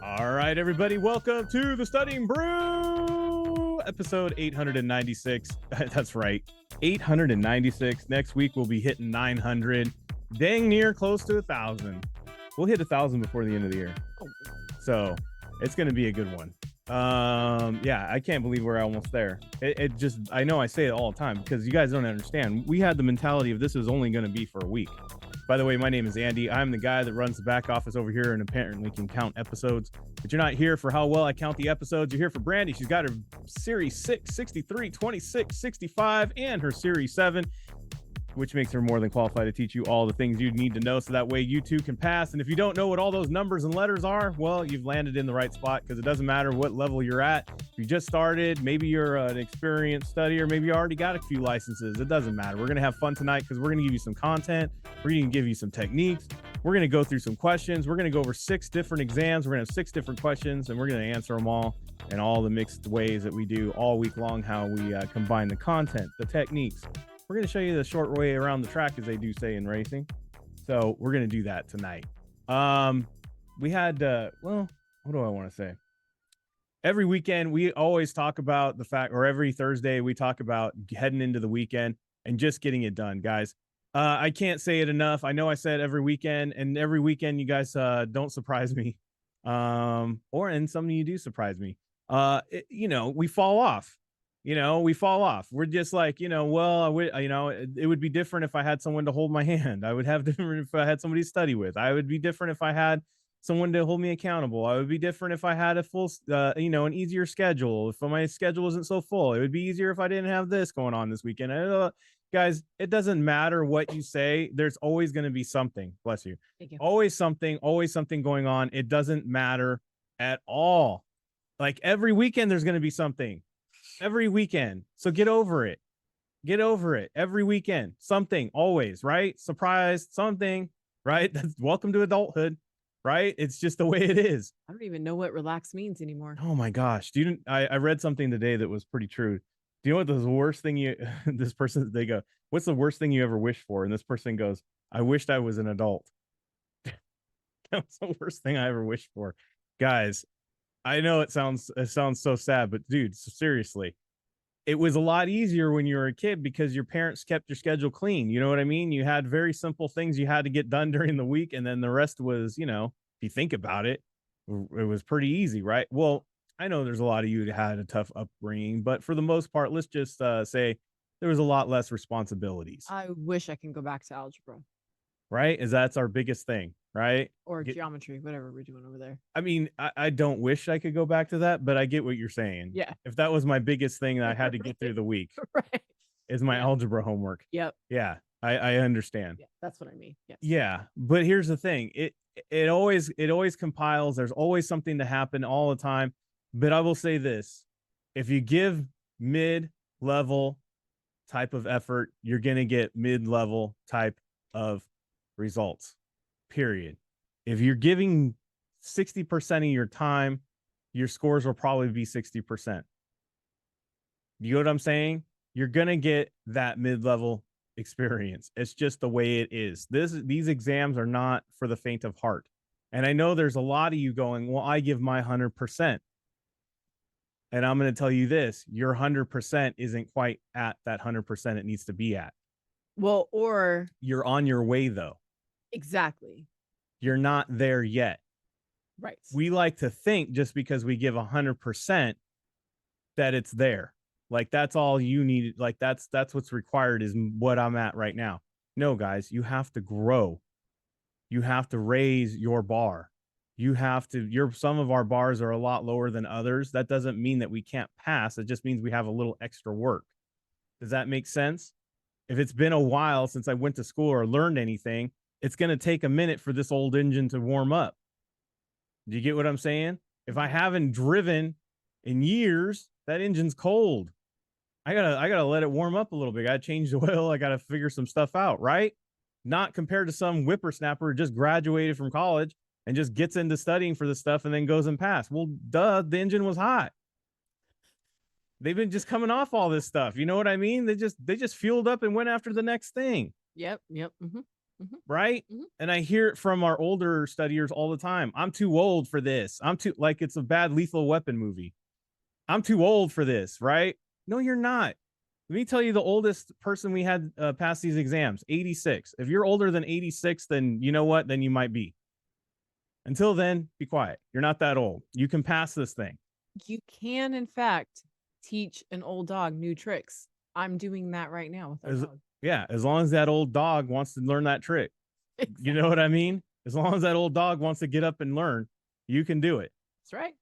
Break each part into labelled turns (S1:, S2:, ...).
S1: All right, everybody, welcome to the Studying Brew, episode 896. That's right, 896. Next week, we'll be hitting 900, dang near close to 1,000. We'll hit 1,000 before the end of the year. So it's going to be a good one. Yeah, I can't believe we're almost there. It just, I know I say it all the time because you guys don't understand. We had the mentality of this is only going to be for a week. By the way, my name is Andy. I'm the guy that runs the back office over here and apparently can count episodes. But you're not here for how well I count the episodes. You're here for Brandy. She's got her Series 6, 63, 26, 65, and her Series 7, which makes her more than qualified to teach you all the things you need to know so that way you too can pass. And if you don't know what all those numbers and letters are, well, you've landed in the right spot because it doesn't matter what level you're at. If you just started, maybe you're an experienced studier, maybe you already got a few licenses. It doesn't matter. We're going to have fun tonight because we're going to give you some content. We're going to give you some techniques. We're going to go through some questions. We're going to go over 6 different exams. We're going to have 6 different questions, and we're going to answer them all in all the mixed ways that we do all week long, how we combine the content, the techniques. We're going to show you the short way around the track, as they do say in racing. So we're going to do that tonight. We had, well, what do I want to say? Every weekend, we always talk about the fact, or every Thursday, we talk about heading into the weekend and just getting it done, guys. I can't say it enough. I know I said every weekend, and every weekend you guys don't surprise me. And some of you do surprise me. We fall off. We fall off. We're just like, well, it would be different if I had someone to hold my hand. I would have different if I had somebody to study with. I would be different if I had someone to hold me accountable. I would be different if I had a full, an easier schedule. If my schedule isn't so full, it would be easier if I didn't have this going on this weekend. Guys, it doesn't matter what you say. There's always going to be something. Bless you.
S2: Thank you.
S1: Always something going on. It doesn't matter at all. Like every weekend, there's going to be something. Every weekend. So get over it. Get over it. Every weekend. Something, always, right? Surprise, something, right? That's welcome to adulthood, right? It's just the way it is.
S2: I don't even know what relax means anymore.
S1: Oh my gosh. I read something today that was pretty true. Do you know what the worst thing they go, what's the worst thing you ever wished for? And this person goes, I wished I was an adult. That's the worst thing I ever wished for. Guys, I know it sounds so sad, but dude, seriously, it was a lot easier when you were a kid because your parents kept your schedule clean. You know what I mean? You had very simple things you had to get done during the week. And then the rest was, if you think about it, it was pretty easy, right? Well, I know there's a lot of you that had a tough upbringing, but for the most part, let's just say there was a lot less responsibilities.
S2: I wish I can go back to algebra.
S1: Right? That's our biggest thing, right?
S2: Or geometry, whatever we're doing over there.
S1: I mean, I don't wish I could go back to that, but I get what you're saying.
S2: Yeah.
S1: If that was my biggest thing that I had to get through the week,
S2: right,
S1: is my algebra homework.
S2: Yep.
S1: Yeah, I understand.
S2: Yeah, that's what I mean. Yes.
S1: Yeah, but here's the thing. It always compiles. There's always something to happen all the time. But I will say this. If you give mid-level type of effort, you're going to get mid-level type of results, period. If you're giving 60% of your time, your scores will probably be 60%. You know what I'm saying? You're going to get that mid-level experience. It's just the way it is. These exams are not for the faint of heart. And I know there's a lot of you going, well, I give my 100%. And I'm going to tell you this, your 100% isn't quite at that 100% it needs to be at.
S2: Well, or
S1: you're on your way, though.
S2: Exactly.
S1: You're not there yet.
S2: Right.
S1: We like to think just because we give 100% that it's there. Like that's all you need. Like that's what's required is what I'm at right now. No, guys, you have to grow. You have to raise your bar. Some of our bars are a lot lower than others. That doesn't mean that we can't pass. It just means we have a little extra work. Does that make sense? If it's been a while since I went to school or learned anything, it's going to take a minute for this old engine to warm up. Do you get what I'm saying? If I haven't driven in years, that engine's cold. I gotta let it warm up a little bit. I gotta change the oil. I gotta figure some stuff out, right? Not compared to some whippersnapper who just graduated from college and just gets into studying for this stuff and then goes and pass. Well, duh, the engine was hot. They've been just coming off all this stuff. You know what I mean? They just fueled up and went after the next thing.
S2: Yep. Mm-hmm.
S1: right? And I hear it from our older studiers all the time. I'm too old for this. I'm too, like, it's a bad Lethal Weapon movie. I'm too old for this, right? No, you're not. Let me tell you the oldest person we had pass these exams, 86. If you're older than 86, then you know what? Then you might be. Until then, be quiet. You're not that old. You can pass this thing.
S2: You can, in fact, teach an old dog new tricks. I'm doing that right now with our dog.
S1: Yeah, as long as that old dog wants to learn that trick. Exactly. You know what I mean? As long as that old dog wants to get up and learn, you can do it.
S2: That's right.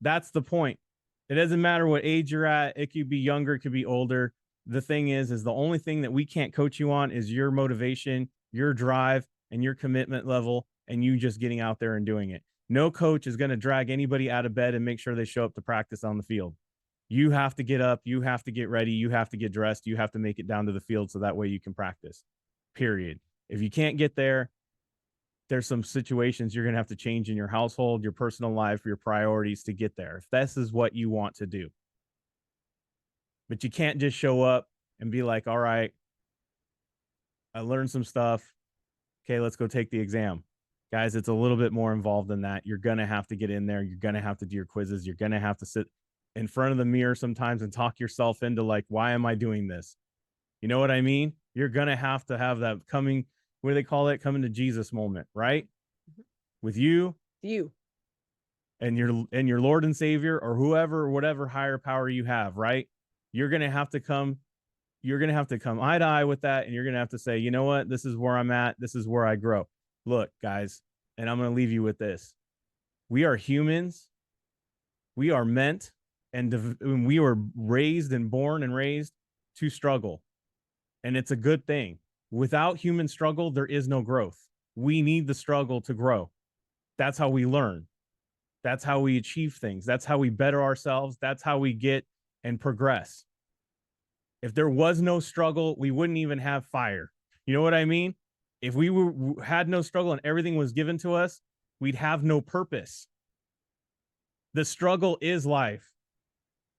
S1: That's the point. It doesn't matter what age you're at. It could be younger, it could be older. The thing is the only thing that we can't coach you on is your motivation, your drive, and your commitment level, and you just getting out there and doing it. No coach is going to drag anybody out of bed and make sure they show up to practice on the field. You have to get up, you have to get ready, you have to get dressed, you have to make it down to the field so that way you can practice. Period. If you can't get there, there's some situations you're going to have to change in your household, your personal life, your priorities to get there, if this is what you want to do. But you can't just show up and be like, all right, I learned some stuff. Okay, let's go take the exam. Guys, it's a little bit more involved than that. You're going to have to get in there. You're going to have to do your quizzes. You're going to have to sit in front of the mirror sometimes and talk yourself into like, why am I doing this? You know what I mean? You're going to have that coming, what do they call it? Coming to Jesus moment, right? With you and your Lord and Savior or whoever, or whatever higher power you have, right? You're going to have to come eye to eye with that. And you're going to have to say, you know what? This is where I'm at. This is where I grow. Look, guys, and I'm going to leave you with this. We are humans. We are meant and we were raised and born and raised to struggle. And it's a good thing. Without human struggle, there is no growth. We need the struggle to grow. That's how we learn. That's how we achieve things. That's how we better ourselves. That's how we get and progress. If there was no struggle, we wouldn't even have fire. You know what I mean? If we had no struggle and everything was given to us, we'd have no purpose. The struggle is life.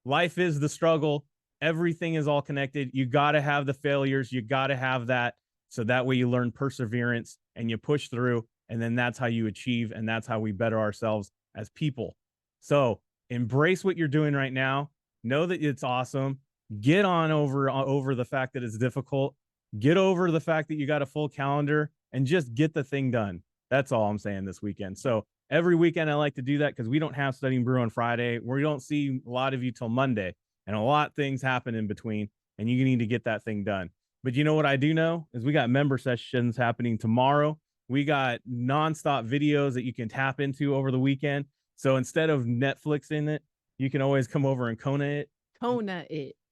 S1: Life is the struggle. Everything is all connected. You got to have the failures. You got to have that. So that way you learn perseverance and you push through. And then that's how you achieve. And that's how we better ourselves as people. So embrace what you're doing right now. Know that it's awesome. Get on over the fact that it's difficult. Get over the fact that you got a full calendar and just get the thing done. That's all I'm saying this weekend. So every weekend I like to do that because we don't have Studying Brew on Friday. We don't see a lot of you till Monday. And a lot of things happen in between, and you need to get that thing done. But you know what I do know is we got member sessions happening tomorrow. We got nonstop videos that you can tap into over the weekend. So instead of Netflixing it, you can always come over and Kona it,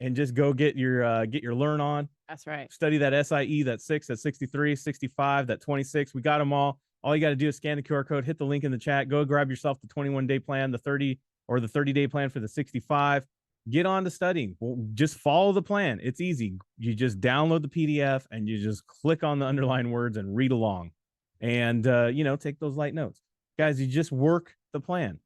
S1: and just go get your learn on.
S2: That's right.
S1: Study that SIE, that 6, that 63, 65, that 26. We got them all. All you got to do is scan the QR code, hit the link in the chat, go grab yourself the 21-day plan, the 30 or the 30-day plan for the 65. Get on to studying. Well, just follow the plan. It's easy. You just download the PDF and you just click on the underlined words and read along. And, take those light notes. Guys, you just work the plan.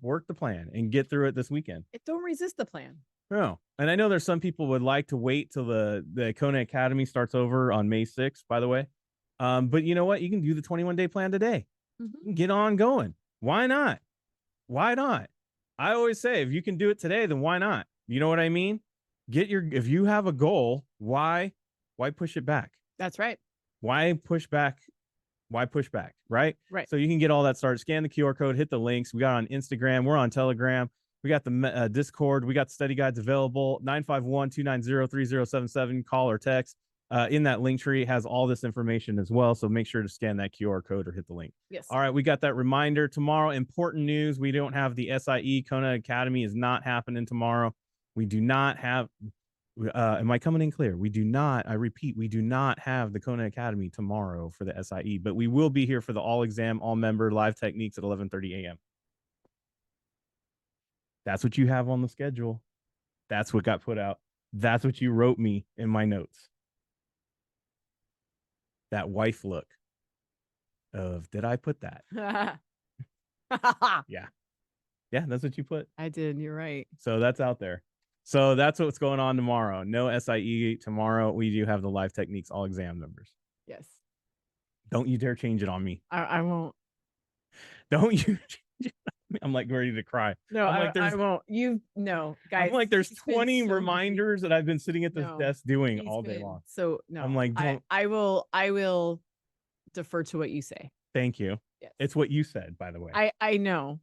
S1: Work the plan and get through it this weekend.
S2: Don't resist the plan.
S1: No. And I know there's some people would like to wait till the Kona Academy starts over on May 6th, by the way. But you know what? You can do the 21-day plan today. Mm-hmm. Get on going. Why not? Why not? I always say, if you can do it today, then why not? You know what I mean? If you have a goal, why push it back?
S2: That's right.
S1: Why push back? Right?
S2: Right.
S1: So you can get all that started. Scan the QR code, hit the links. We got on Instagram. We're on Telegram. We got the Discord. We got the study guides available. 951-290-3077. Call or text. In that link tree, it has all this information as well. So make sure to scan that QR code or hit the link.
S2: Yes.
S1: All right. We got that reminder tomorrow. Important news. We don't have the SIE. Kona Academy is not happening tomorrow. We do not have, am I coming in clear? We do not, I repeat, we do not have the Kona Academy tomorrow for the SIE, but we will be here for the all exam, all member live techniques at 11:30 a.m. That's what you have on the schedule. That's what got put out. That's what you wrote me in my notes. That wife look of, did I put that? Yeah, that's what you put.
S2: I did. You're right.
S1: So that's out there. So that's what's going on tomorrow. No SIE tomorrow. We do have the live techniques all exam numbers.
S2: Yes.
S1: Don't you dare change it on me.
S2: I won't.
S1: Don't you change it on me. I'm like ready to cry.
S2: No,
S1: I'm like,
S2: I won't. Guys.
S1: I'm like, there's
S2: he's been
S1: 20
S2: so busy.
S1: reminders that I've been sitting at this
S2: No,
S1: desk doing
S2: he's
S1: all day
S2: been
S1: long.
S2: So no,
S1: I'm like, don't.
S2: I will defer to what you say.
S1: Thank you.
S2: Yes.
S1: It's what you said, by the way.
S2: I know.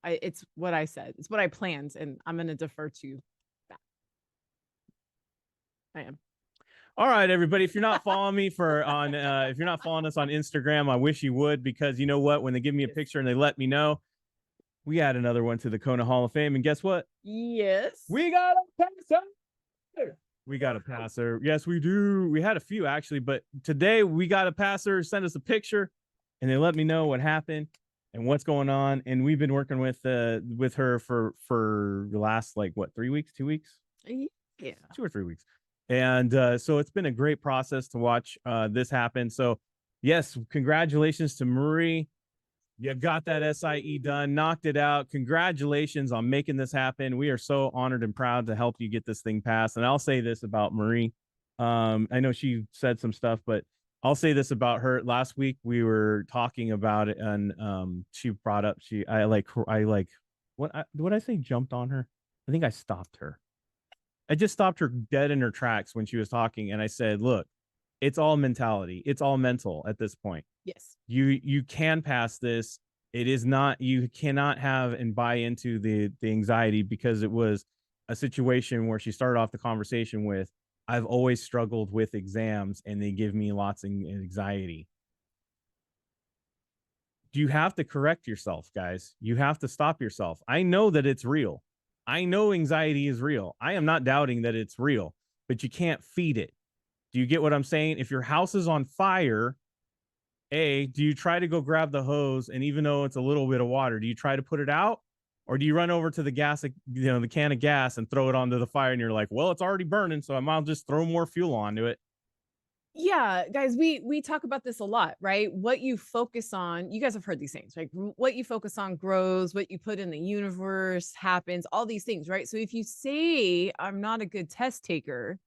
S2: It's what I said. It's what I planned, and I'm gonna defer to that. I am.
S1: All right, everybody. If you're not following me if you're not following us on Instagram, I wish you would, because you know what? When they give me a picture and they let me know, we add another one to the Kona Hall of Fame, and guess what?
S2: Yes.
S1: We got a passer. We got a passer. Yes, we do. We had a few actually, but today we got a passer. Send us a picture, and they let me know what happened and what's going on. And we've been working with her for the last 3 weeks, 2 weeks,
S2: Yeah,
S1: 2 or 3 weeks. And so it's been a great process to watch this happen. So yes, congratulations to Marie. You got that SIE done, knocked it out. Congratulations on making this happen. We are so honored and proud to help you get this thing passed. And I'll say this about Marie. I know she said some stuff, but I'll say this about her. Last week we were talking about it, and she brought up what I say jumped on her. I think I stopped her. I just stopped her dead in her tracks when she was talking, and I said, "Look, it's all mentality. It's all mental at this point.
S2: yes.
S1: You can pass this. It is not, you cannot have and buy into the anxiety, because it was a situation where she started off the conversation with, I've always struggled with exams and they give me lots of anxiety. You have to correct yourself, guys. You have to stop yourself. I know that it's real. I know anxiety is real. I am not doubting that it's real, but you can't feed it. Do you get what I'm saying? If your house is on fire, do you try to go grab the hose, and even though it's a little bit of water, do you try to put it out, or do you run over to the gas, the can of gas, and throw it onto the fire, and you're like, well, it's already burning, so I might just throw more fuel onto it?
S2: Yeah, guys, we talk about this a lot, right? What you focus on, you guys have heard these things, right? What you focus on grows, what you put in the universe happens, all these things, right? So if you say, I'm not a good test taker,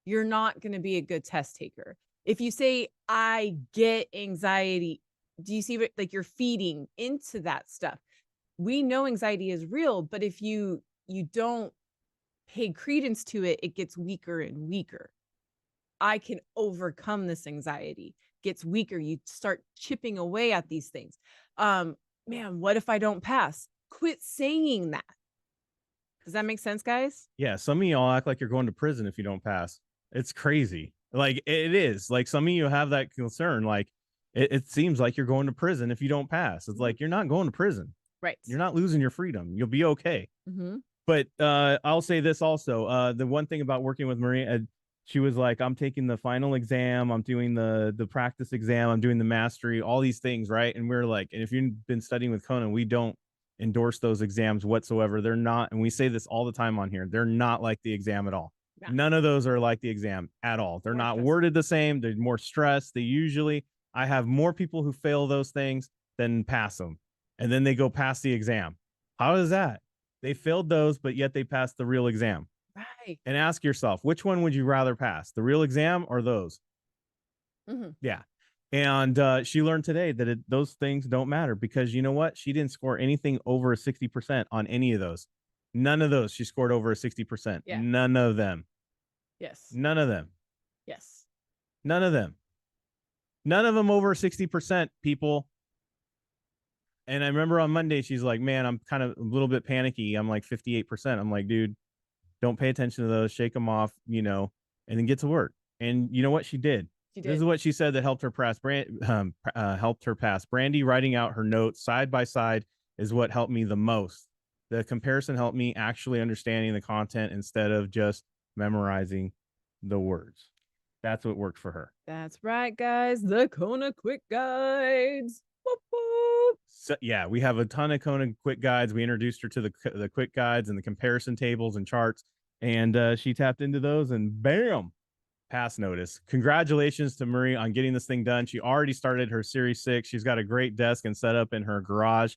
S2: you're not going to be a good test taker. If you say, I get anxiety, do you see what, like, you're feeding into that stuff? We know anxiety is real, but if you don't pay credence to it, it gets weaker and weaker. I can overcome this anxiety, gets weaker. You start chipping away at these things. Man, what if I don't pass? Quit saying that. Does that make sense, guys?
S1: Yeah, some of y'all act like you're going to prison if you don't pass. It's crazy. Like, it is. Like, some of you have that concern. Like, it seems like you're going to prison if you don't pass. It's like, you're not going to prison.
S2: Right.
S1: You're not losing your freedom. You'll be okay.
S2: Mm-hmm.
S1: But I'll say this also. The one thing about working with Maria, she was like, I'm taking the final exam, I'm doing the practice exam, I'm doing the mastery, all these things, right? And we're like, and if you've been studying with Kona, we don't endorse those exams whatsoever. They're not, and we say this all the time on here, they're not like the exam at all. Yeah. None of those are like the exam at all. They're not worded the same. They're more stressed. I have more people who fail those things than pass them. And then they go past the exam. How is that? They failed those, but yet they passed the real exam.
S2: Right.
S1: And ask yourself, which one would you rather pass, the real exam or those? Mm-hmm. Yeah. And she learned today that those things don't matter, because you know what? She didn't score anything over a 60% on any of those. None of those she scored over a 60%. Yeah. None of them.
S2: Yes.
S1: None of them.
S2: Yes.
S1: None of them. None of them over 60%, people. And I remember on Monday, she's like, man, I'm kind of a little bit panicky. I'm like 58%. I'm like, dude, don't pay attention to those, shake them off, and then get to work. And you know what? She did. This is what she said that helped her pass. Helped her pass. Brandy writing out her notes side by side is what helped me the most. The comparison helped me actually understanding the content instead of just memorizing the words. That's what worked for her.
S2: That's right, guys. The Kona quick guides. Boop, boop.
S1: So, yeah, we have a ton of Kona quick guides. We introduced her to the quick guides and the comparison tables and charts, and she tapped into those, and bam, pass notice. Congratulations to Marie on getting this thing done. She already started her Series 6. She's got a great desk and setup in her garage,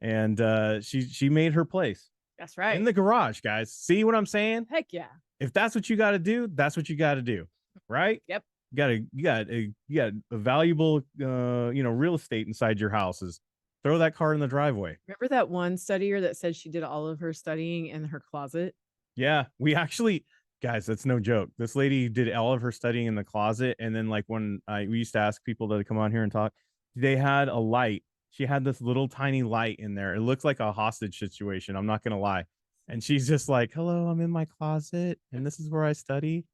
S1: and she made her place.
S2: That's right.
S1: In the garage, guys. See what I'm saying?
S2: Heck yeah.
S1: If that's what you got to do, that's what you got to do, right?
S2: Yep.
S1: you got a valuable real estate inside your houses. Throw that car in the driveway.
S2: Remember that one studier that said she did all of her studying in her closet?
S1: Yeah, we actually, guys, that's no joke. This lady did all of her studying in the closet, and then like when we used to ask people to come on here and talk, they had a light. She had this little tiny light in there. It looks like a hostage situation. I'm not gonna lie. And she's just like, "Hello, I'm in my closet, and this is where I study."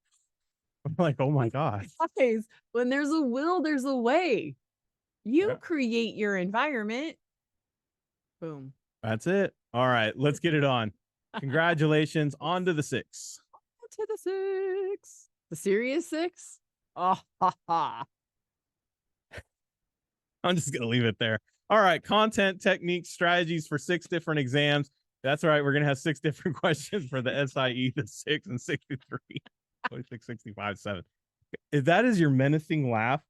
S1: I'm like, "Oh my god!"
S2: Guys, when there's a will, there's a way. You
S1: Yeah.
S2: create your environment. Boom.
S1: That's it. All right, let's get it on. Congratulations. On to the 6.
S2: To the 6. The serious 6? Oh, ha, ha.
S1: I'm just going to leave it there. All right. Content, techniques, strategies for 6 different exams. That's right. We're going to have 6 different questions for the SIE, the 6 and 63, 26, 65, 7. If that is your menacing laugh.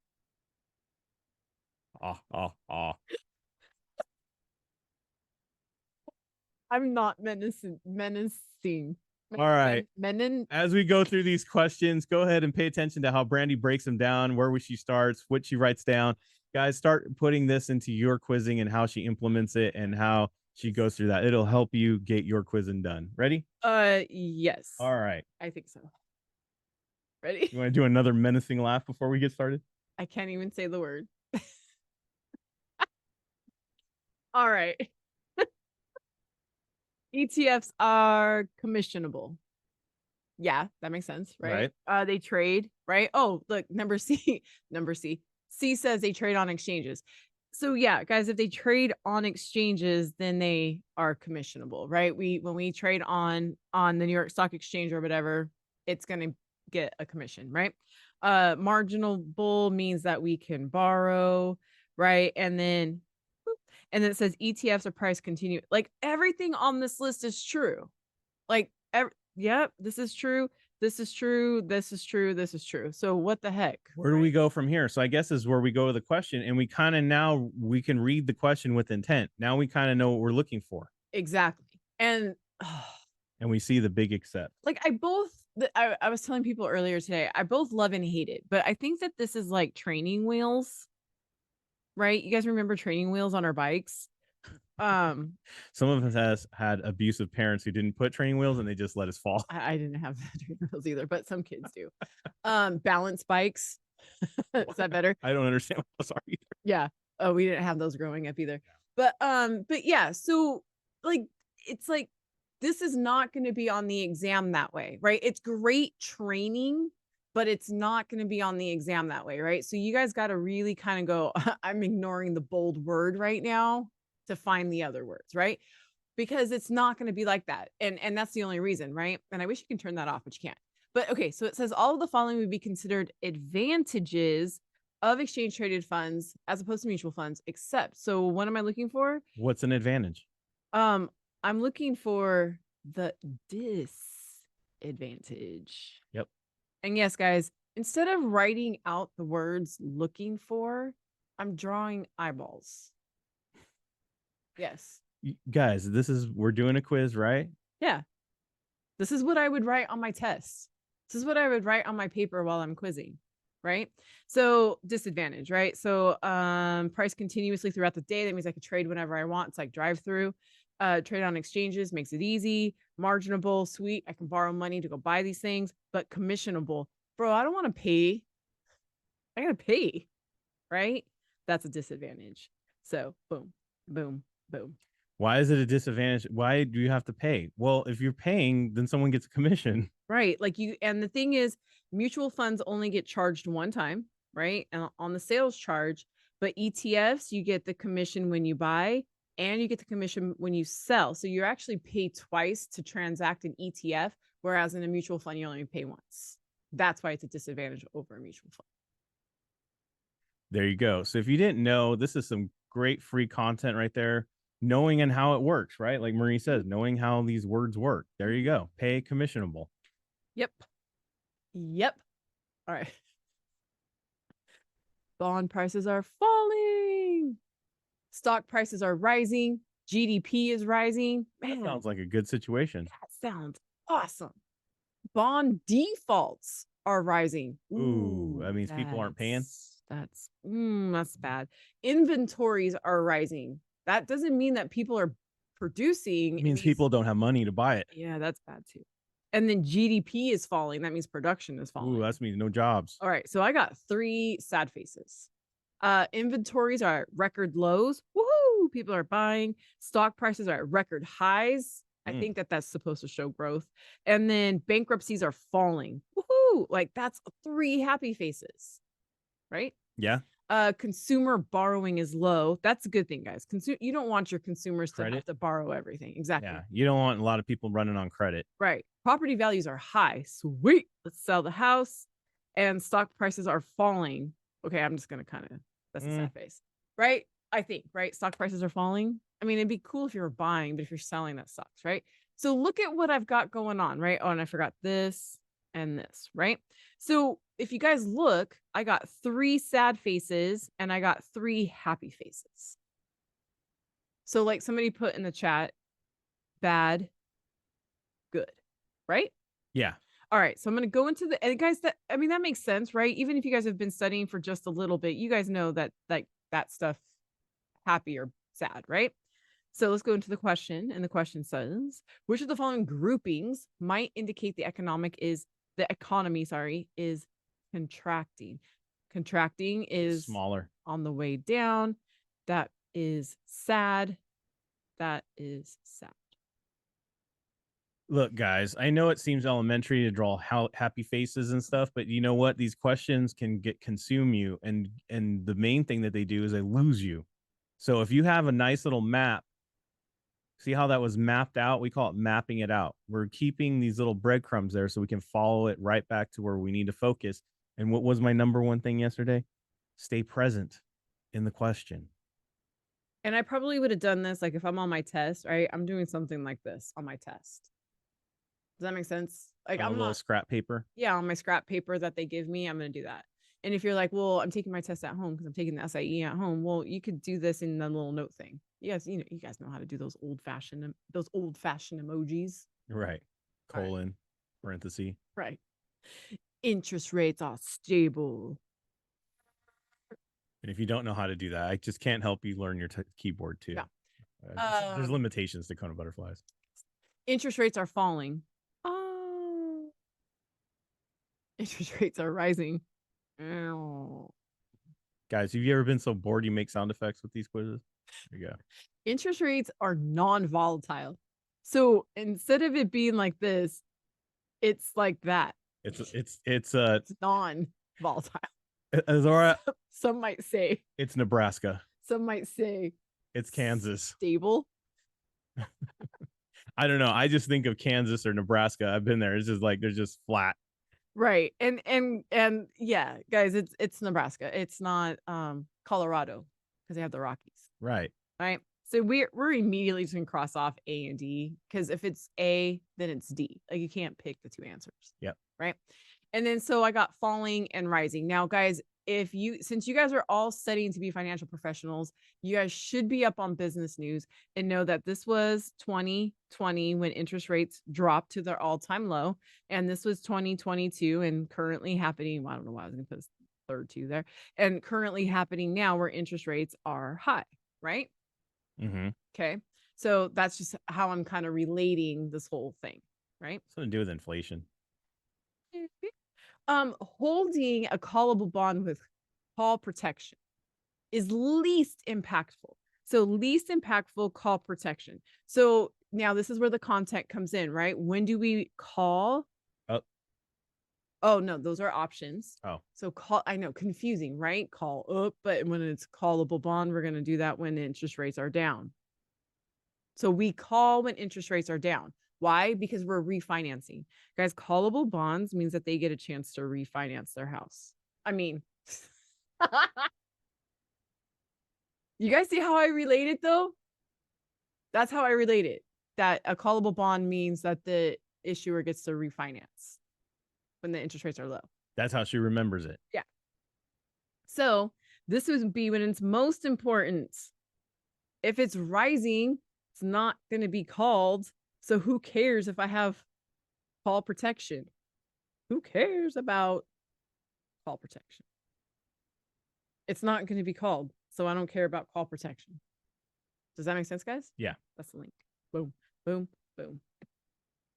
S2: I'm not menacing.
S1: All right.
S2: Menin.
S1: As we go through these questions, go ahead and pay attention to how Brandy breaks them down, where she starts, what she writes down. Guys, start putting this into your quizzing and how she implements it and how she goes through that. It'll help you get your quizzing done. Ready?
S2: Yes.
S1: All right.
S2: I think so. Ready?
S1: You want to do another menacing laugh before we get started?
S2: I can't even say the word. All right. ETFs are commissionable. Yeah, that makes sense, right? They trade, right? Oh, look, number C. C says they trade on exchanges. So yeah, guys, if they trade on exchanges, then they are commissionable, right? When we trade on the New York Stock Exchange or whatever, it's going to get a commission, right? Marginal bull means that we can borrow, right? And then it says ETFs are price continue. Like everything on this list is true. Like, yep, this is true. This is true. This is true. This is true. So what the heck?
S1: Where do we go from here? So I guess is where we go to the question, and we kind of now we can read the question with intent. Now we kind of know what we're looking for.
S2: Exactly. And
S1: we see the big accept.
S2: Like I was telling people earlier today, I both love and hate it, but I think that this is like training wheels. Right? You guys remember training wheels on our bikes?
S1: Some of us has had abusive parents who didn't put training wheels and they just let us fall.
S2: I didn't have training wheels either, but some kids do. Balance bikes. Is that better?
S1: I don't understand what those are either.
S2: Yeah. Oh, we didn't have those growing up either. But yeah, so like it's like this is not going to be on the exam that way, right? It's great training, but it's not going to be on the exam that way, right? So you guys got to really kind of go, I'm ignoring the bold word right now to find the other words, right? Because it's not going to be like that. And that's the only reason, right? And I wish you can turn that off, but you can't. But okay, so it says all of the following would be considered advantages of exchange traded funds as opposed to mutual funds, except, so what am I looking for?
S1: What's an advantage?
S2: I'm looking for the disadvantage.
S1: Yep.
S2: And yes, guys, instead of writing out the words looking for, I'm drawing eyeballs. Yes.
S1: Guys, we're doing a quiz, right?
S2: Yeah. This is what I would write on my test. This is what I would write on my paper while I'm quizzing, right? So disadvantage, right? So price continuously throughout the day. That means I could trade whenever I want. It's like drive through. Trade on exchanges makes it easy. Marginable, sweet. I can borrow money to go buy these things, but commissionable. Bro, I don't want to pay. I gotta pay, right? That's a disadvantage. So boom, boom, boom.
S1: Why is it a disadvantage? Why do you have to pay? Well, if you're paying, then someone gets a commission.
S2: Right. Like and the thing is, mutual funds only get charged one time, right? And on the sales charge, but ETFs, you get the commission when you buy and you get the commission when you sell. So you actually pay twice to transact an ETF, whereas in a mutual fund, you only pay once. That's why it's a disadvantage over a mutual fund.
S1: There you go. So if you didn't know, this is some great free content right there. Knowing and how it works, right? Like Marie says, knowing how these words work. There you go. Pay commissionable.
S2: Yep. All right. Bond prices are falling. Stock prices are rising. GDP is rising. Man,
S1: that sounds like a good situation.
S2: That sounds awesome. Bond defaults are rising.
S1: Ooh, that means people aren't paying.
S2: That's bad. Inventories are rising. That doesn't mean that people are producing.
S1: It means people don't have money to buy it.
S2: Yeah, that's bad too. And then GDP is falling. That means production is falling.
S1: Ooh, that means no jobs.
S2: All right, so I got 3 sad faces. Inventories are at record lows. Woohoo! People are buying. Stock prices are at record highs. I think that's supposed to show growth. And then bankruptcies are falling. Woohoo! Like that's 3 happy faces, right?
S1: Yeah.
S2: Consumer borrowing is low. That's a good thing, guys. You don't want your consumers to have to borrow everything. Exactly.
S1: Yeah. You don't want a lot of people running on credit.
S2: Right. Property values are high. Sweet. Let's sell the house. And stock prices are falling. Okay, I'm just gonna that's a sad face. Right? I think, right? Stock prices are falling. I mean, it'd be cool if you were buying, but if you're selling, that sucks, right? So look at what I've got going on, right? Oh, and I forgot this and this, right? So if you guys look, I got 3 sad faces and I got 3 happy faces. So like somebody put in the chat, bad, good, right?
S1: Yeah.
S2: All right. So I'm going to go into and guys, that makes sense, right? Even if you guys have been studying for just a little bit, you guys know that like that stuff, happy or sad, right? So let's go into the question. And the question says, which of the following groupings might indicate the economy is contracting? Contracting is
S1: smaller,
S2: on the way down. That is sad. That is sad.
S1: Look, guys, I know it seems elementary to draw happy faces and stuff, but you know what? These questions can consume you. And the main thing that they do is they lose you. So if you have a nice little map, see how that was mapped out? We call it mapping it out. We're keeping these little breadcrumbs there so we can follow it right back to where we need to focus. And what was my number one thing yesterday? Stay present in the question.
S2: And I probably would have done this like if I'm on my test, right? I'm doing something like this on my test. Does that make sense? Like
S1: I'm a little scrap paper.
S2: Yeah, on my scrap paper that they give me, I'm going to do that. And if you're like, well, I'm taking my test at home because I'm taking the SIE at home. Well, you could do this in the little note thing. Yes, you guys know how to do those old fashioned emojis.
S1: Right. Colon, parenthesis.
S2: Right. Interest rates are stable.
S1: And if you don't know how to do that, I just can't help you learn your keyboard too. Yeah. There's limitations to KonaButterflyz.
S2: Interest rates are falling. Oh. Interest rates are rising. Oh.
S1: Guys, have you ever been so bored you make sound effects with these quizzes? There you go.
S2: Interest rates are non-volatile. So instead of it being like this, it's like that.
S1: It's
S2: non-volatile.
S1: Azora,
S2: some might say
S1: it's Nebraska.
S2: Some might say
S1: it's Kansas.
S2: Stable.
S1: I don't know. I just think of Kansas or Nebraska. I've been there. It's just like they're just flat.
S2: Right. And yeah, guys, it's Nebraska. It's not Colorado because they have the Rockies.
S1: Right.
S2: Right. So we're immediately just gonna cross off A and D because if it's A, then it's D. Like you can't pick the 2 answers.
S1: Yep.
S2: Right. And then so I got falling and rising. Now, guys, since you guys are all studying to be financial professionals, you guys should be up on business news and know that this was 2020 when interest rates dropped to their all-time low. And this was 2022 and currently happening. Well, I don't know why I was going to put a third 2 there. And currently happening now where interest rates are high, right?
S1: Mm-hmm.
S2: Okay. So that's just how I'm kind of relating this whole thing, right?
S1: Something to do with inflation.
S2: Holding a callable bond with call protection is least impactful. So least impactful call protection. So now this is where the content comes in, right? When do we call? Oh no, those are options.
S1: Oh,
S2: so call. I know, confusing, right? Call up, but when it's callable bond, we're going to do that when interest rates are down. So we call when interest rates are down. Why? Because we're refinancing. Guys, callable bonds means that they get a chance to refinance their house. I mean, you guys see how I relate it though? That's how I relate it. That a callable bond means that the issuer gets to refinance when the interest rates are low.
S1: That's how she remembers it.
S2: Yeah. So this would be when it's most important. If it's rising, it's not going to be called. So who cares if I have call protection? Who cares about call protection? It's not going to be called, so I don't care about call protection. Does that make sense, guys?
S1: Yeah.
S2: That's the link. Boom, boom, boom.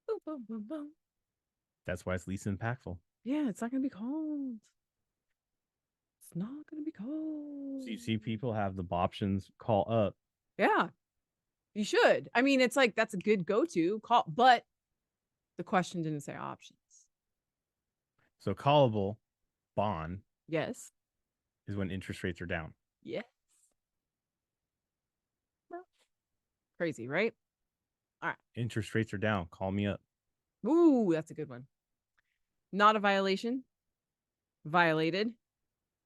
S2: Boom, boom, boom, boom.
S1: That's why it's least impactful.
S2: Yeah, it's not going to be called. It's not going to be called.
S1: So you see people have the options call up.
S2: Yeah, you should. I mean, it's like that's a good go-to call, but the question didn't say options.
S1: So callable bond
S2: Yes.
S1: is when interest rates are down.
S2: Yes. Crazy, right? All right.
S1: Interest rates are down. Call me up.
S2: Ooh, that's a good one. Not a violation. Violated.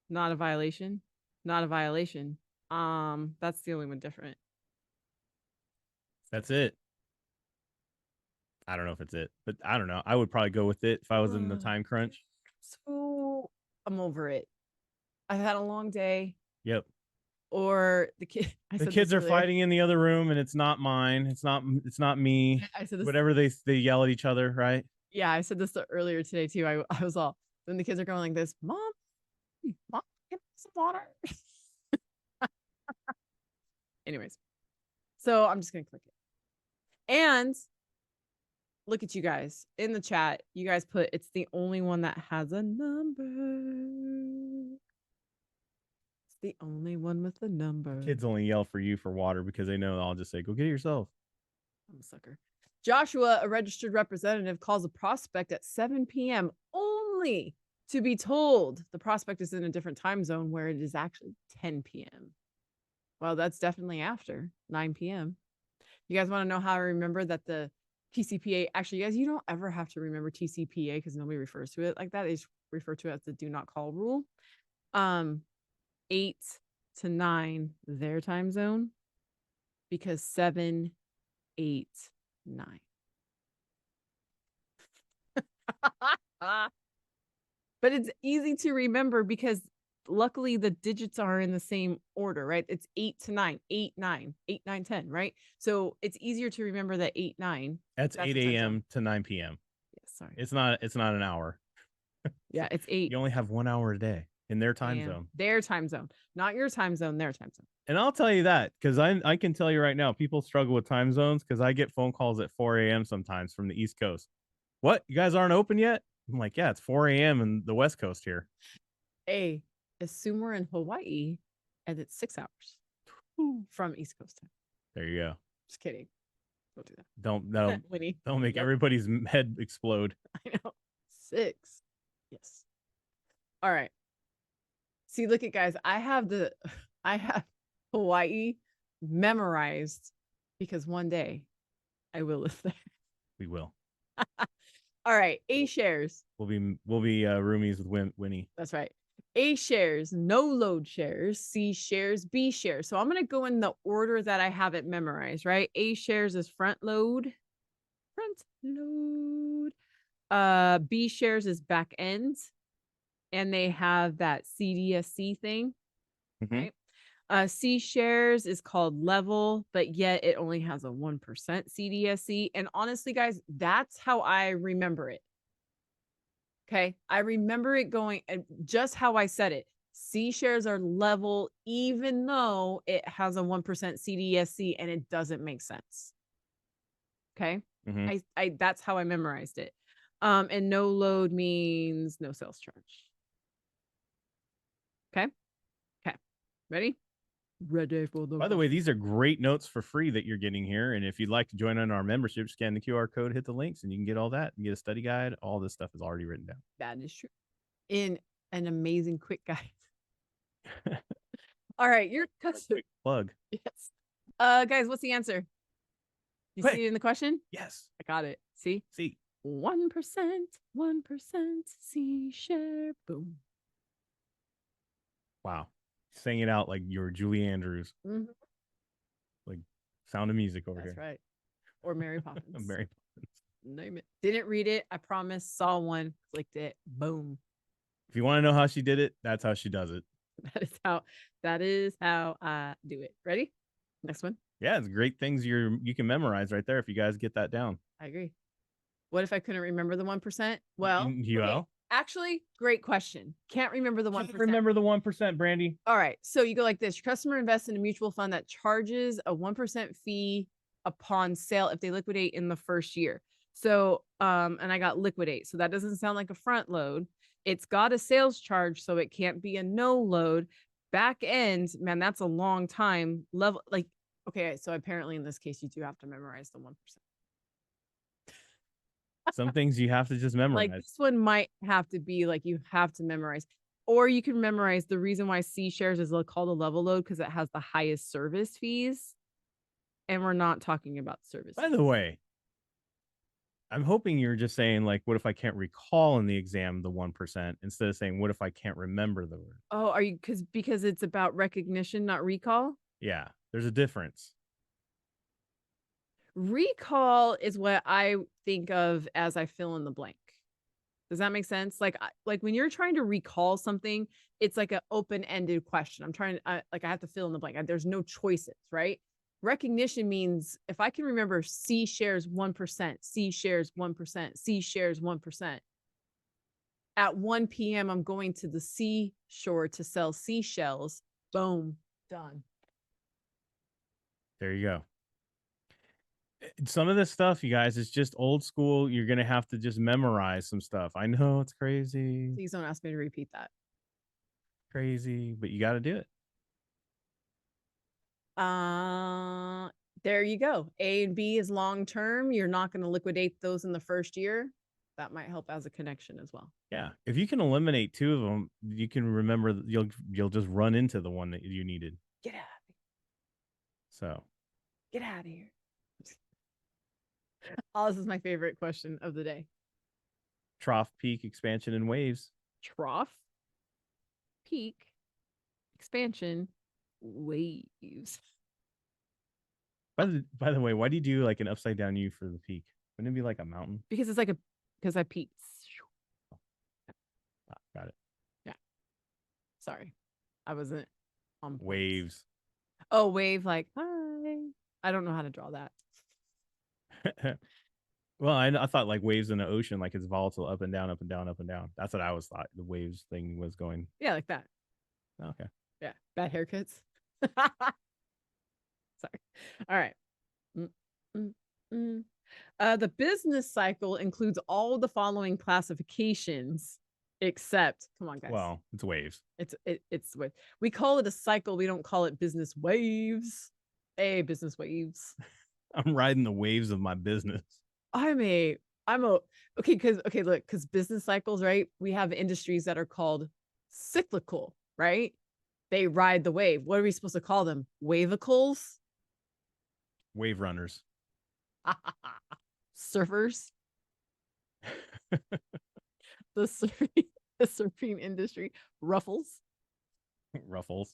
S2: Not a violation. Not a violation. That's the only one different.
S1: That's it. I don't know if it's it, but I don't know. I would probably go with it if I was in the time crunch.
S2: So I'm over it. I've had a long day.
S1: Yep.
S2: Or the
S1: kids are fighting in the other room, and it's not mine. It's not me.
S2: I said this.
S1: Whatever they yell at each other, right?
S2: Yeah, I said this earlier today too. I was all when the kids are going like this, mom, get some water. Anyways, so I'm just gonna click it. And look at you guys in the chat. You guys put it's the only one that has a number. It's the only one with a number.
S1: Kids only yell for you for water because they know I'll just say, go get it yourself.
S2: I'm a sucker. Joshua, a registered representative, calls a prospect at 7 p.m. only to be told the prospect is in a different time zone where it is actually 10 p.m. Well, that's definitely after 9 p.m. You guys want to know how I remember that the TCPA, actually, you guys, you don't ever have to remember TCPA because nobody refers to it like that. They just refer to it as the do not call rule. 8 to 9, their time zone, because 7, 8, 9. But it's easy to remember because luckily the digits are in the same order, right? It's 8 to 9, 8, 9, 8, 9, 10, right? So it's easier to remember that 8, 9.
S1: That's 8 a.m. to 9 p.m.
S2: Yeah, sorry.
S1: It's not an hour.
S2: Yeah, it's 8.
S1: You only have 1 hour a day in their time zone.
S2: Their time zone, not your time zone, their time zone.
S1: And I'll tell you that because I can tell you right now, people struggle with time zones because I get phone calls at 4 a.m. sometimes from the East Coast. What? You guys aren't open yet? I'm like, yeah, it's 4 a.m. in the West Coast here.
S2: Hey, assume we're in Hawaii and it's 6 hours from East Coast time.
S1: There you go.
S2: Just kidding. Don't do that.
S1: Don't
S2: Winnie.
S1: Don't make everybody's head explode.
S2: I know. 6. Yes. All right. See, look at guys. I have Hawaii memorized because one day I will live there.
S1: We will.
S2: All right. A shares.
S1: We'll be roomies with Winnie.
S2: That's right. A shares, no load shares, C shares, B shares. So I'm going to go in the order that I have it memorized, right? A shares is front load. B shares is back end. And they have that CDSC thing, right? C shares is called level, but yet it only has a 1% CDSC. And honestly, guys, that's how I remember it. Okay. I remember it going just how I said it. C shares are level, even though it has a 1% CDSC and it doesn't make sense. Okay. That's how I memorized it. And no load means no sales charge. Okay. Ready? Ready for the.
S1: By the way, these are great notes for free that you're getting here. And if you'd like to join on our membership, scan the QR code, hit the links, and you can get all that. You get a study guide. All this stuff is already written down.
S2: That is true. In an amazing quick guide. All right, your quick
S1: plug.
S2: Yes. Guys, what's the answer? You see it in the question?
S1: Yes.
S2: I got it. See? 1%, 1% C share. Boom.
S1: Wow. Saying it out like you're Julie Andrews. Like Sound of Music over here.
S2: That's right. Or Mary Poppins.
S1: Mary Poppins.
S2: Name it. Didn't read it. I promise. Saw one. Clicked it. Boom.
S1: If you want to know how she did it, that's how she does it.
S2: That is how I do it. Ready? Next one.
S1: Yeah, it's great things you can memorize right there if you guys get that down.
S2: I agree. What if I couldn't remember the 1%? Well, okay. Actually, great question. Can't remember the 1%.
S1: Remember the 1%, Brandy.
S2: All right. So you go like this. Your customer invests in a mutual fund that charges a 1% fee upon sale if they liquidate in the first year. So, and I got liquidate. So that doesn't sound like a front load. It's got a sales charge, so it can't be a no load. Back end, man, that's a long time level. Like, okay, so apparently in this case, you do have to memorize the 1%.
S1: Some things you have to just memorize.
S2: Like this one might have to be like you have to memorize, or you can memorize the reason why C shares is called a level load because it has the highest service fees, and we're not talking about service.
S1: By the way, I'm hoping you're just saying like, what if I can't recall in the exam the 1% instead of saying, what if I can't remember the word?
S2: Oh, are you because it's about recognition, not recall?
S1: Yeah, there's a difference.
S2: Recall is what I think of as I fill in the blank. Does that make sense? Like when you're trying to recall something, it's like an open-ended question. I'm trying to I have to fill in the blank. There's no choices, right? Recognition means if I can remember C shares 1%, C shares 1%, C shares 1%. At 1 p.m., I'm going to the seashore to sell seashells. Boom, done.
S1: There you go. Some of this stuff, you guys, is just old school. You're going to have to just memorize some stuff. I know it's crazy.
S2: Please don't ask me to repeat that.
S1: Crazy, but you got to do it.
S2: There you go. A and B is long term. You're not going to liquidate those in the first year. That might help as a connection as well.
S1: Yeah, if you can eliminate two of them, you can remember. You'll just run into the one that you needed.
S2: Get out.
S1: So,
S2: get out of here. Oh, this is my favorite question of the day.
S1: Trough, peak, expansion, and waves.
S2: Trough, peak, expansion, waves.
S1: By the way, why do you do like an upside down U for the peak? Wouldn't it be like a mountain?
S2: Because it's like because I peaked.
S1: Got it.
S2: Yeah. Sorry. I wasn't on
S1: waves.
S2: Oh, wave like hi. I don't know how to draw that.
S1: Well, I thought like waves in the ocean, like it's volatile, up and down, up and down, up and down. That's what I was thought the waves thing was going.
S2: Yeah, like that.
S1: Okay.
S2: Yeah, bad haircuts. Sorry. All right. The business cycle includes all the following classifications, except, come on, guys.
S1: Well, it's waves.
S2: It's wave. We call it a cycle. We don't call it business waves. Hey, business waves.
S1: I'm riding the waves of my business.
S2: Okay, because business cycles, right? We have industries that are called cyclical, right? They ride the wave. What are we supposed to call them? Wavicles?
S1: Wave runners.
S2: Surfers. the surfing industry. Ruffles.
S1: Ruffles.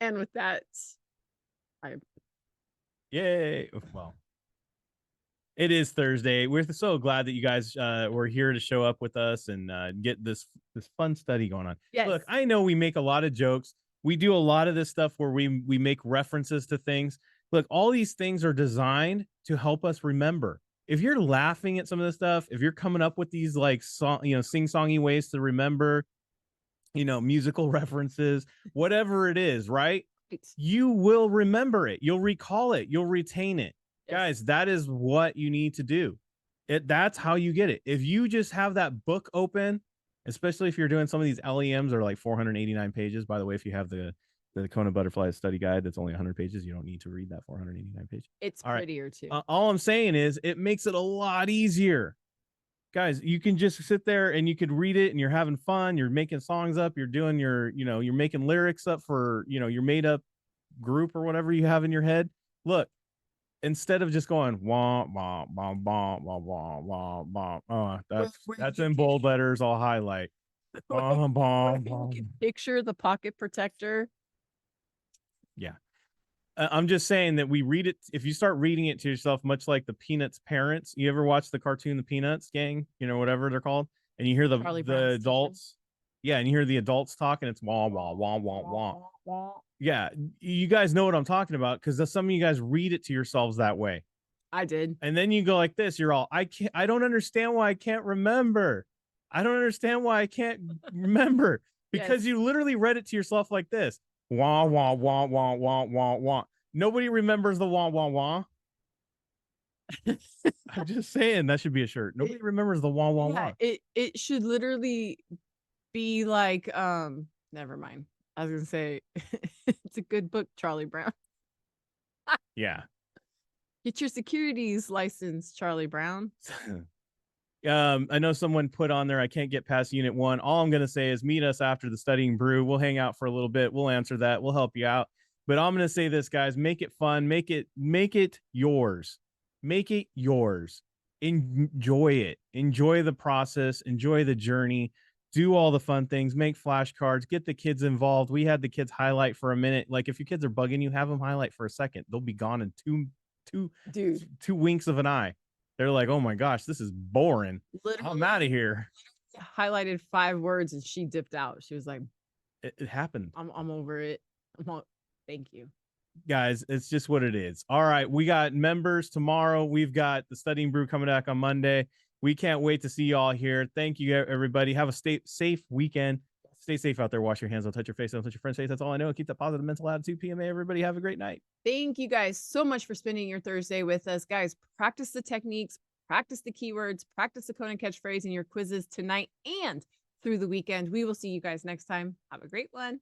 S2: And with that,
S1: yay. Well, it is Thursday. We're so glad that you guys were here to show up with us and get this fun study going on.
S2: Yes.
S1: Look, I know we make a lot of jokes. We do a lot of this stuff where we make references to things. Look, all these things are designed to help us remember. If you're laughing at some of this stuff, if you're coming up with these like sing-songy ways to remember, musical references, whatever it is, right? You will remember it. You'll recall it. You'll retain it. Yes. Guys, that is what you need to do. That's how you get it. If you just have that book open, especially if you're doing some of these LEMs are like 489 pages. By the way, if you have the KonaButterflyz study guide, that's only 100 pages. You don't need to read that 489 pages.
S2: It's prettier too.
S1: All I'm saying is it makes it a lot easier. Guys, you can just sit there and you could read it and you're having fun. You're making songs up. You're doing you're making lyrics up for, your made up group or whatever you have in your head. Look, instead of just going wah, wah, wah, wah, wah, wah, wah, wah. That's in bold letters. I'll highlight.
S2: Picture the pocket protector.
S1: Yeah. I'm just saying that we read it. If you start reading it to yourself, much like the Peanuts parents, you ever watch the cartoon, the Peanuts gang, whatever they're called, and you hear the adults. Yeah. And you hear the adults talking. It's wah, wah, wah, wah, wah. Yeah. You guys know what I'm talking about because some of you guys read it to yourselves that way.
S2: I did.
S1: And then you go like this, you're all, I don't understand why I can't remember. I don't understand why I can't remember. Because
S2: Yes.
S1: you literally read it to yourself like this. Wah, wah, wah, wah, wah, wah, wah. Nobody remembers the wah, wah, wah. I'm just saying that should be a shirt. Nobody remembers the wah, wah, wah.
S2: It should literally be like, never mind. I was gonna say it's a good book, Charlie Brown.
S1: Yeah.
S2: Get your securities license, Charlie Brown.
S1: I know someone put on there, I can't get past unit 1. All I'm going to say is meet us after the Studying Brew. We'll hang out for a little bit. We'll answer that. We'll help you out. But I'm going to say this, guys, make it fun. Make it yours. Make it yours. Enjoy it. Enjoy the process. Enjoy the journey. Do all the fun things. Make flashcards. Get the kids involved. We had the kids highlight for a minute. Like if your kids are bugging you, have them highlight for a second. They'll be gone in two winks of an eye. They're like, oh my gosh, this is boring.
S2: Literally,
S1: I'm out of here.
S2: highlighted 5 words and she dipped out. She was like,
S1: It happened.
S2: I'm over it. Thank you.
S1: Guys, it's just what it is. All right, we got members tomorrow. We've got the Studying Brew coming back on Monday. We can't wait to see y'all here. Thank you, everybody. Have a safe weekend. Stay safe out there. Wash your hands. Don't touch your face. Don't touch your friend's face. That's all I know. Keep that positive mental attitude. PMA, everybody. Have a great night.
S2: Thank you guys so much for spending your Thursday with us. Guys, practice the techniques, practice the keywords, practice the Kona catchphrase in your quizzes tonight and through the weekend. We will see you guys next time. Have a great one.